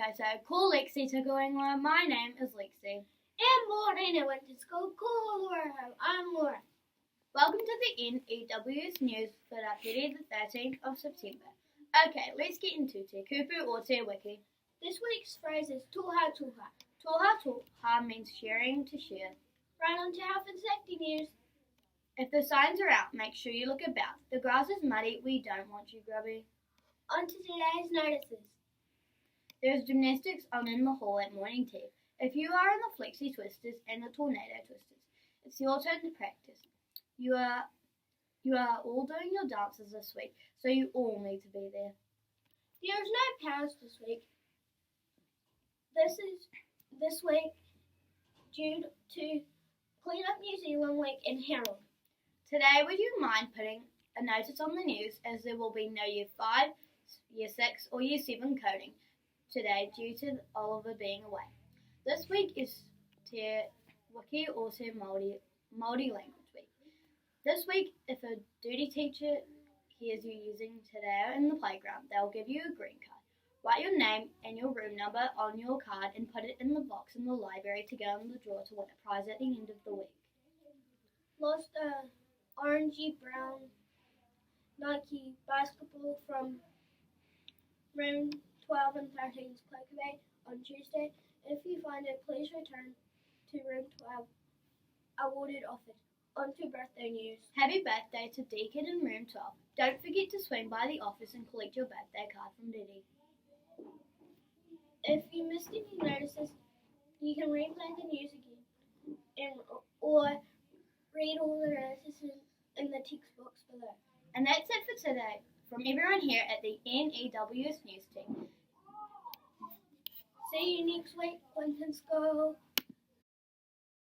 Okay, so cool Lexi to going on. My name is Lexi. And Maureen, I went to school. Cool, I'm Laura. Welcome to the N.E.W.S news for Rapere the 13th of September. Okay, let's get into Te Kupu or Te Wiki. This week's phrase is Tohatoha. Tohatoha means sharing to share. Right on to health and safety news. If the signs are out, make sure you look about. The grass is muddy, we don't want you grubby. On to today's notices. There's gymnastics on in the hall at morning tea. If you are in the flexi twisters and the tornado twisters, it's your turn to practice. You are all doing your dances this week, so you all need to be there. There is no powers this week. This week due to Clean Up New Zealand Week in Herald. Today, would you mind putting a notice on the news, as there will be no Year 5, Year 6 or Year 7 coding today due to Oliver being away. This week is Te Wiki or Te Māori Language Week. This week, if a duty teacher hears you using Te Reo in the playground, they'll give you a green card. Write your name and your room number on your card and put it in the box in the library to go in the drawer to win a prize at the end of the week. Lost a orangey brown Nike basketball from room 12 and 13's Kupu on Tuesday. If you find it, please return to room 12. Awarded offered. On to birthday news. Happy birthday to Deacon in room 12. Don't forget to swing by the office and collect your birthday card from Diddy. If you missed any notices, you can replay the news again or read all the notices in the text box below. And that's it for today. From everyone here at the N.E.W.S news team. See you next week, Winton School.